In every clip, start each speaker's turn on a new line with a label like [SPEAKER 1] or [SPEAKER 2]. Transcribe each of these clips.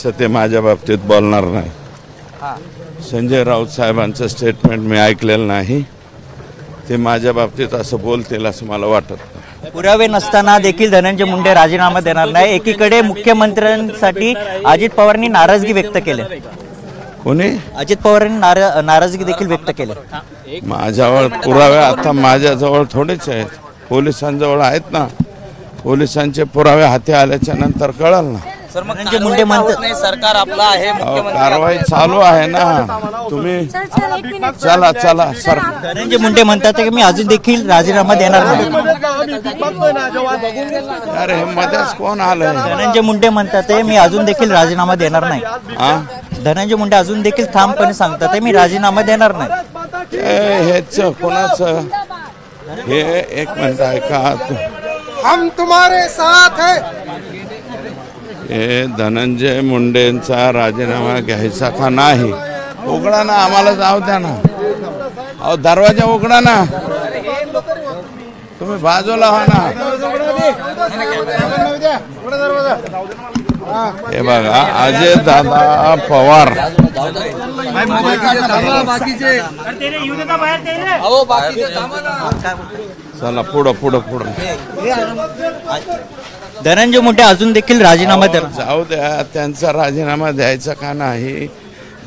[SPEAKER 1] ते माझ्या बाबतीत बोलणार नाही. संजय राऊत साहेबांचं स्टेटमेंट मी ऐकलेलं नाही. ते माझ्या बाबतीत असं बोलतील असं मला वाटत नाही.
[SPEAKER 2] पुरावे नसताना देखील धनंजय मुंडे राजीनामा देणार नाही. एकीकडे मुख्यमंत्र्यांसाठी अजित पवारांनी नाराजगी व्यक्त केली.
[SPEAKER 1] कोणी?
[SPEAKER 2] अजित पवारांनी नाराजगी देखील व्यक्त केली.
[SPEAKER 1] माझ्याजवळ पुरावे आता माझ्याजवळ थोडेच आहेत, पोलिसांजवळ आहेत ना. पोलिसांचे पुरावे हाती आल्याच्या नंतर कळल ना.
[SPEAKER 2] धनंजय मुंडे म्हणतात
[SPEAKER 3] सरकार आपला आहे,
[SPEAKER 1] कारवाई चालू आहे ना. तुम्ही चला चला सर.
[SPEAKER 2] धनंजय मुंडे म्हणतात की मी अजून देखील राजीनामा देणार नाही.
[SPEAKER 1] अरे हे मध्येच कोण आलंय?
[SPEAKER 2] धनंजय मुंडे म्हणतात मी अजून देखील राजीनामा देणार नाही. धनंजय मुंडे अजून देखील ठामपणे सांगतात मी राजीनामा देणार नाही.
[SPEAKER 1] हेच कोणाचं हे? एक मिनिट ऐका.
[SPEAKER 4] हम तुम्हारे साथ है.
[SPEAKER 1] हे धनंजय मुंडेंचा राजीनामा घ्यायचा का नाही? उघडा ना, आम्हाला जाऊ द्या ना. अहो दरवाजा उघडा ना. तुम्ही बाजूला व्हा ना. हे बघा अजय दादा पवार. चला पुढं पुढं पुढं.
[SPEAKER 2] धनंजय मुंडे अजून देखील राजीनामा देणार.
[SPEAKER 1] जाऊ द्या, त्यांचा राजीनामा द्यायचा का नाही,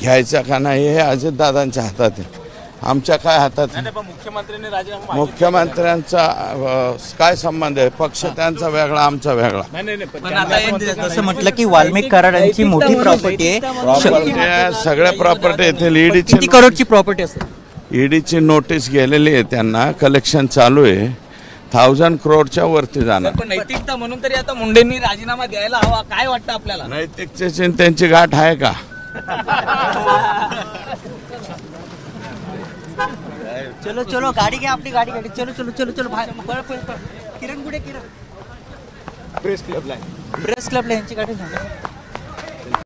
[SPEAKER 1] घ्यायचा का नाही हे अजितदादांच्या हातात आहे. आमच्या काय हातात? मुख्यमंत्र्यांचा काय संबंध आहे? पक्ष त्यांचा वेगळा, आमचा वेगळा.
[SPEAKER 2] असं म्हटलं की वाल्मिक कराड यांची मोठी प्रॉपर्टी आहे.
[SPEAKER 1] सगळ्या प्रॉपर्टी येथील ईडीची
[SPEAKER 2] किती करोडची प्रॉपर्टी असते?
[SPEAKER 1] ईडीची नोटीस गेलेली आहे त्यांना. कलेक्शन चालू आहे. 1000 करोडच्या वरती जाणार.
[SPEAKER 3] पण नैतिकता म्हणून तरी आता मुंडेंनी राजीनामा द्यायला हवा. काय वाटतं आपल्याला?
[SPEAKER 1] नैतिकतेची त्यांची गाठ आहे का?
[SPEAKER 2] चलो चलो गाडी घ्या, आपली गाडी गाडी. चलो चलो चलो चलो किरण कुठे? किरण प्रेस क्लबला यांची गाडी.